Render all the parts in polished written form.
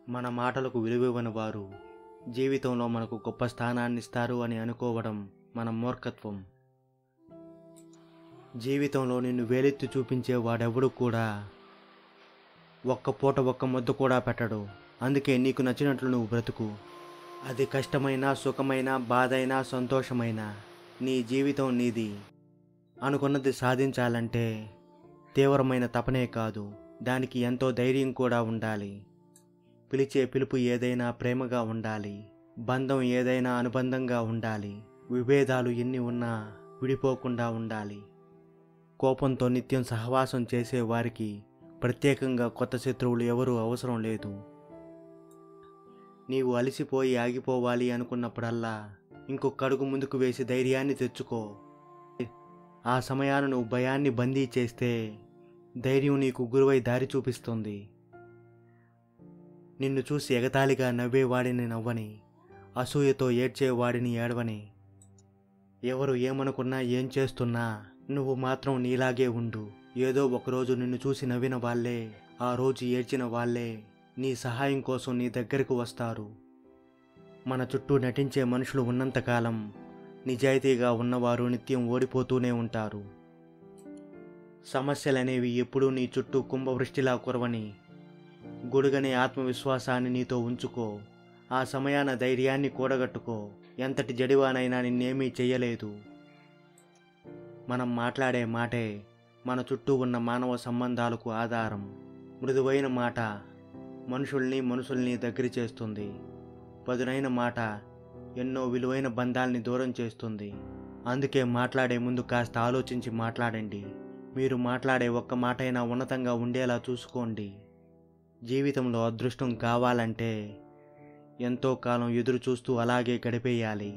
మన మాటలకు విలువివ్వని వారు జీవితంలో మనకు గొప్ప స్థానాన్ని ఇస్తారు అని అనుకోవడం మన మూర్ఖత్వం. జీవితంలో నిన్ను వేలెత్తి చూపించే వాడెవడు కూడా ఒక్క పూట ఒక్క ముద్ద కూడా పెట్టడు. అందుకే నీకు నచ్చినట్లు నువ్వు బ్రతుకు. అది కష్టమైనా, సుఖమైనా, బాధైనా, సంతోషమైనా నీ జీవితం నీది. అనుకున్నది సాధించాలంటే తీవ్రమైన తపనే కాదు, దానికి ఎంతో ధైర్యం కూడా ఉండాలి. పిలిచే పిలుపు ఏదైనా ప్రేమగా ఉండాలి. బంధం ఏదైనా అనుబంధంగా ఉండాలి. విభేదాలు ఎన్ని ఉన్నా విడిపోకుండా ఉండాలి. కోపంతో నిత్యం సహవాసం చేసే వారికి ప్రత్యేకంగా కొత్త శత్రువులు ఎవరూ అవసరం లేదు. నీవు అలసిపోయి ఆగిపోవాలి అనుకున్నప్పుడల్లా ఇంకొక అడుగు ముందుకు వేసి ధైర్యాన్ని తెచ్చుకో. ఆ సమయాన నువ్వు భయాన్ని బందీ చేస్తే ధైర్యం నీకు గురువై దారి చూపిస్తుంది. నిన్ను చూసి ఎగతాళిగా నవ్వేవాడిని నవ్వని, అసూయతో ఏడ్చేవాడిని ఏడవని. ఎవరు ఏమనుకున్నా ఏం చేస్తున్నా నువ్వు మాత్రం నీలాగే ఉండు. ఏదో ఒకరోజు నిన్ను చూసి నవ్విన వాళ్ళే, ఆ రోజు ఏడ్చిన వాళ్ళే నీ సహాయం కోసం నీ దగ్గరకు వస్తారు. మన చుట్టూ నటించే మనుషులు ఉన్నంతకాలం నిజాయితీగా ఉన్నవారు నిత్యం ఓడిపోతూనే ఉంటారు. సమస్యలనేవి ఎప్పుడూ నీ చుట్టూ కుంభవృష్టిలా కురవని గొడుగనే ఆత్మవిశ్వాసాన్ని నీతో ఉంచుకో. ఆ సమయాన ధైర్యాన్ని కూడగట్టుకో. ఎంతటి జడివానైనా నిన్నేమీ చెయ్యలేదు. మనం మాట్లాడే మాటే మన చుట్టూ ఉన్న మానవ సంబంధాలకు ఆధారం. మృదువైన మాట మనుషుల్ని దగ్గర చేస్తుంది. పదునైన మాట ఎన్నో విలువైన బంధాల్ని దూరం చేస్తుంది. అందుకే మాట్లాడే ముందు కాస్త ఆలోచించి మాట్లాడండి. మీరు మాట్లాడే ఒక్క మాటైనా ఉన్నతంగా ఉండేలా చూసుకోండి. జీవితంలో అదృష్టం కావాలంటే ఎంతో కాలం ఎదురు చూస్తూ అలాగే గడిపేయాలి.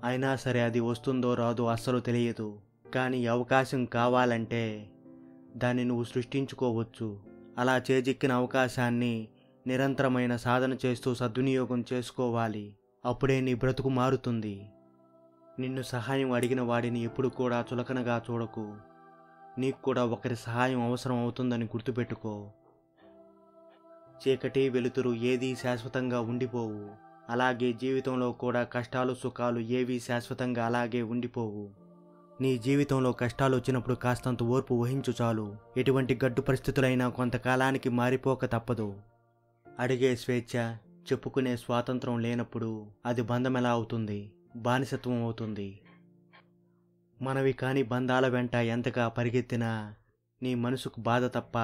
అయినా సరే అది వస్తుందో రాదో అస్సలు తెలియదు. కానీ అవకాశం కావాలంటే దాన్ని నువ్వు సృష్టించుకోవచ్చు. అలా చేజిక్కిన అవకాశాన్ని నిరంతరమైన సాధన చేస్తూ సద్వినియోగం చేసుకోవాలి. అప్పుడే నీ బ్రతుకు మారుతుంది. నిన్ను సహాయం అడిగిన వాడిని ఎప్పుడు కూడా చులకనగా చూడకు. నీకు కూడా ఒకరి సహాయం అవసరం అవుతుందని గుర్తుపెట్టుకో. చీకటి వెలుతురు ఏదీ శాశ్వతంగా ఉండిపోవు. అలాగే జీవితంలో కూడా కష్టాలు సుఖాలు ఏవీ శాశ్వతంగా అలాగే ఉండిపోవు. నీ జీవితంలో కష్టాలు వచ్చినప్పుడు కాస్తంత ఓర్పు వహించు చాలు. ఎటువంటి గడ్డు పరిస్థితులైనా కొంతకాలానికి మారిపోక తప్పదు. అడిగే స్వేచ్ఛ, చెప్పుకునే స్వాతంత్రం లేనప్పుడు అది బంధం ఎలా అవుతుంది? బానిసత్వం అవుతుంది. మనవి కాని బంధాల వెంట ఎంతగా పరిగెత్తినా నీ మనసుకు బాధ తప్ప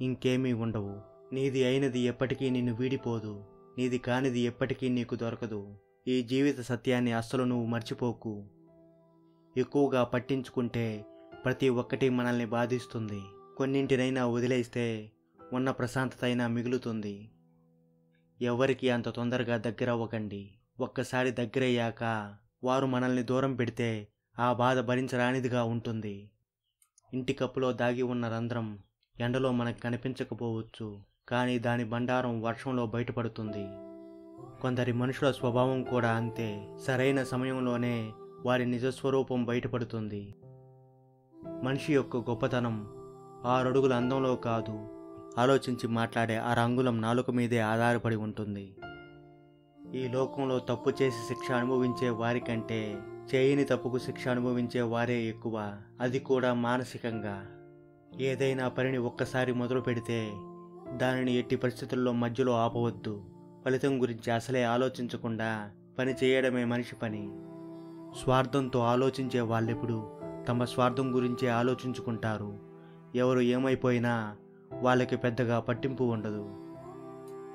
ఇంకేమీ ఉండవు. నీది అయినది ఎప్పటికీ నిన్ను వీడిపోదు. నీది కానిది ఎప్పటికీ నీకు దొరకదు. ఈ జీవిత సత్యాన్ని అస్సలు నువ్వు మర్చిపోకు. ఎక్కువగా పట్టించుకుంటే ప్రతి ఒక్కటి మనల్ని బాధిస్తుంది. కొన్నింటినైనా వదిలేస్తే ఉన్న ప్రశాంతత అయినా మిగులుతుంది. ఎవరికి అంత తొందరగా దగ్గరవ్వకండి. ఒక్కసారి దగ్గరయ్యాక వారు మనల్ని దూరం పెడితే ఆ బాధ భరించరానిదిగా ఉంటుంది. ఇంటి కప్పులో దాగి ఉన్న రంధ్రం ఎండలో మనకు కనిపించకపోవచ్చు, కానీ దాని బండారం వర్షంలో బయటపడుతుంది. కొందరి మనుషుల స్వభావం కూడా అంతే. సరైన సమయంలోనే వారి నిజస్వరూపం బయటపడుతుంది. మనిషి యొక్క గొప్పతనం 6 అడుగుల అందంలో కాదు, ఆలోచించి మాట్లాడే 6 అంగుళం నాలుక మీదే ఆధారపడి ఉంటుంది. ఈ లోకంలో తప్పు చేసి శిక్ష అనుభవించే వారికంటే చేయని తప్పుకు శిక్ష అనుభవించే వారే ఎక్కువ. అది కూడా మానసికంగా. ఏదైనా పనిని ఒక్కసారి మొదలు పెడితే దానిని ఎట్టి పరిస్థితుల్లో మధ్యలో ఆపవద్దు. ఫలితం గురించి అసలే ఆలోచించకుండా పని చేయడమే మనిషి పని. స్వార్థంతో ఆలోచించే వాళ్ళెప్పుడు తమ స్వార్థం గురించే ఆలోచించుకుంటారు. ఎవరు ఏమైపోయినా వాళ్ళకి పెద్దగా పట్టింపు ఉండదు.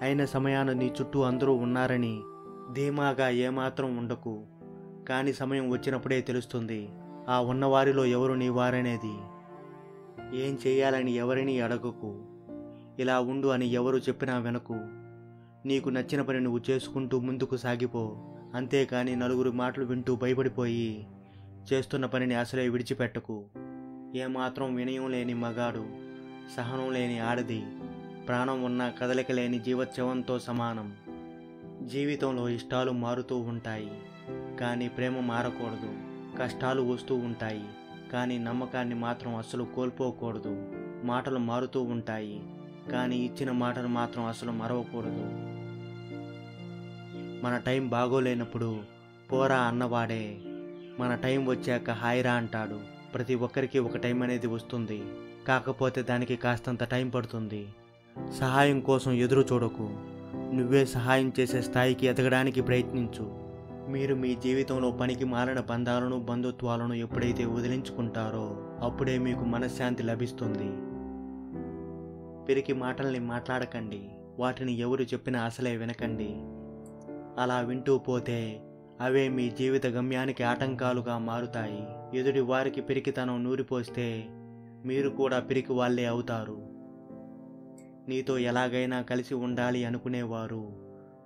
అయిన సమయాన నీ చుట్టూ అందరూ ఉన్నారని ధీమాగా ఏమాత్రం ఉండకు. కానీ సమయం వచ్చినప్పుడే తెలుస్తుంది ఆ ఉన్నవారిలో ఎవరు నీ వారనేది. ఏం చేయాలని ఎవరిని అడగకు. ఇలా ఉండు అని ఎవరు చెప్పినా వినకు. నీకు నచ్చిన పని నువ్వు చేసుకుంటూ ముందుకు సాగిపో. అంతేకాని నలుగురు మాటలు వింటూ భయపడిపోయి చేస్తున్న పనిని అసలే విడిచిపెట్టకు. ఏమాత్రం వినయం లేని మగాడు, సహనం లేని ఆడది, ప్రాణం ఉన్న కదలిక లేని జీవోత్సవంతో సమానం. జీవితంలో ఇష్టాలు మారుతూ ఉంటాయి, కానీ ప్రేమ మారకూడదు. కష్టాలు వస్తూ ఉంటాయి, కానీ నమ్మకాన్ని మాత్రం అస్సలు కోల్పోకూడదు. మాటలు మారుతూ ఉంటాయి, కానీ ఇచ్చిన మాటను మాత్రం అసలు మరవకూడదు. మన టైం బాగోలేనప్పుడు పోరా అన్నవాడే మన టైం వచ్చాక హాయిరా అంటాడు. ప్రతి ఒక్కరికి ఒక టైం అనేది వస్తుంది, కాకపోతే దానికి కాస్తంత టైం పడుతుంది. సహాయం కోసం ఎదురు చూడకు, నువ్వే సహాయం చేసే స్థాయికి ఎదగడానికి ప్రయత్నించు. మీరు మీ జీవితంలో పనికి మాలిన బంధాలను బంధుత్వాలను ఎప్పుడైతే వదిలించుకుంటారో అప్పుడే మీకు మనశ్శాంతి లభిస్తుంది. పిరికి మాటల్ని మాట్లాడకండి, వాటిని ఎవరు చెప్పినా అసలే వినకండి. అలా వింటూ పోతే అవే మీ జీవిత గమ్యానికి ఆటంకాలుగా మారుతాయి. ఎదుటి వారికి పిరికితనం నూరిపోస్తే మీరు కూడా పిరికి వాళ్ళే అవుతారు. నీతో ఎలాగైనా కలిసి ఉండాలి అనుకునేవారు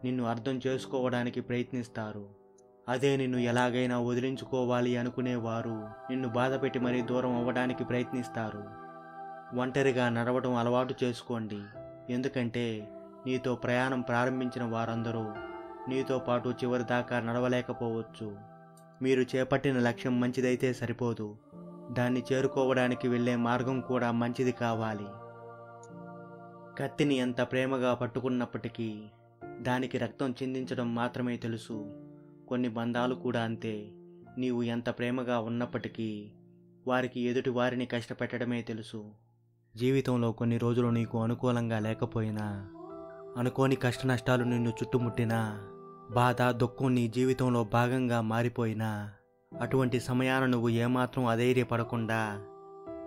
నిన్ను అర్థం చేసుకోవడానికి ప్రయత్నిస్తారు. అదే నిన్ను ఎలాగైనా వదిలించుకోవాలి అనుకునేవారు నిన్ను బాధపెట్టి మరీ దూరం అవ్వడానికి ప్రయత్నిస్తారు. ఒంటరిగా నడవడం అలవాటు చేసుకోండి, ఎందుకంటే నీతో ప్రయాణం ప్రారంభించిన వారందరూ నీతో పాటు చివరి దాకా నడవలేకపోవచ్చు. మీరు చేపట్టిన లక్ష్యం మంచిదైతే సరిపోదు, దాన్ని చేరుకోవడానికి వెళ్ళే మార్గం కూడా మంచిది కావాలి. కత్తిని ఎంత ప్రేమగా పట్టుకున్నప్పటికీ దానికి రక్తం చిందించడం మాత్రమే తెలుసు. కొన్ని బంధాలు కూడా అంతే. నీవు ఎంత ప్రేమగా ఉన్నప్పటికీ వారికి ఎదుటి వారిని కష్టపెట్టడమే తెలుసు. జీవితంలో కొన్ని రోజులు నీకు అనుకూలంగా లేకపోయినా, అనుకోని కష్ట నష్టాలు నిన్ను చుట్టుముట్టినా, బాధ దుఃఖం నీ జీవితంలో భాగంగా మారిపోయినా, అటువంటి సమయాన నువ్వు ఏమాత్రం అధైర్యపడకుండా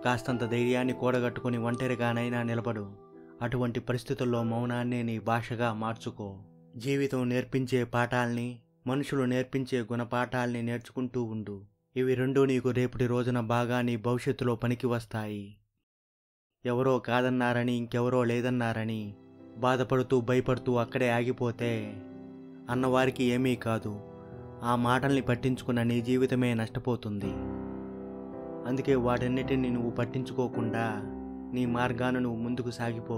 కాస్తంత ధైర్యాన్ని కూడగట్టుకుని ఒంటరిగానైనా నిలబడు. అటువంటి పరిస్థితుల్లో మౌనాన్నే నీ భాషగా మార్చుకో. జీవితం నేర్పించే పాఠాల్ని, మనుషులు నేర్పించే గుణపాఠాల్ని నేర్చుకుంటూ ఉండు. ఇవి రెండూ నీకు రేపటి రోజున బాగా నీ భవిష్యత్తులో పనికి వస్తాయి. ఎవరో కాదన్నారని, ఇంకెవరో లేదన్నారని బాధపడుతూ భయపడుతూ అక్కడే ఆగిపోతే అన్నవారికి ఏమీ కాదు, ఆ మాటల్ని పట్టించుకున్న నీ జీవితమే నష్టపోతుంది. అందుకే వాటన్నిటిని నువ్వు పట్టించుకోకుండా నీ మార్గాన నువ్వు ముందుకు సాగిపో.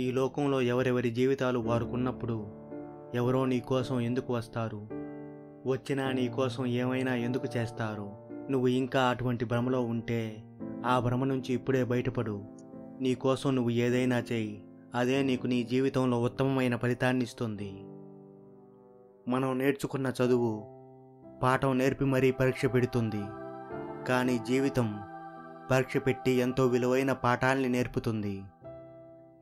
ఈ లోకంలో ఎవరెవరి జీవితాలు వారుకున్నప్పుడు ఎవరో నీ కోసం ఎందుకు వస్తారు, వచ్చినా నీ కోసం ఏమైనా ఎందుకు చేస్తారు? నువ్వు ఇంకా అటువంటి భ్రమలో ఉంటే ఆ భ్రమ నుంచి ఇప్పుడే బయటపడు. నీ కోసం నువ్వు ఏదైనా చెయ్యి, అదే నీకు నీ జీవితంలో ఉత్తమమైన ఫలితాన్ని ఇస్తుంది. మనం నేర్చుకున్న చదువు పాఠం నేర్పి మరీ పరీక్ష పెడుతుంది, కానీ జీవితం పరీక్ష పెట్టి ఎంతో విలువైన పాఠాల్ని నేర్పుతుంది.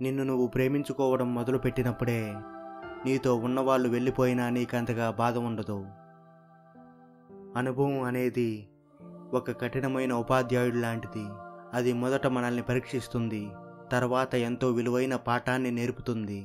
నిన్ను నువ్వు ప్రేమించుకోవడం మొదలుపెట్టినప్పుడే నీతో ఉన్నవాళ్ళు వెళ్ళిపోయినా నీకంతగా బాధ ఉండదు. అనుభవం అనేది ఒక కఠినమైన ఉపాధ్యాయుడు లాంటిది. అది మొదట మనల్ని పరీక్షిస్తుంది, తర్వాత ఎంతో విలువైన పాఠాన్ని నేర్పుతుంది.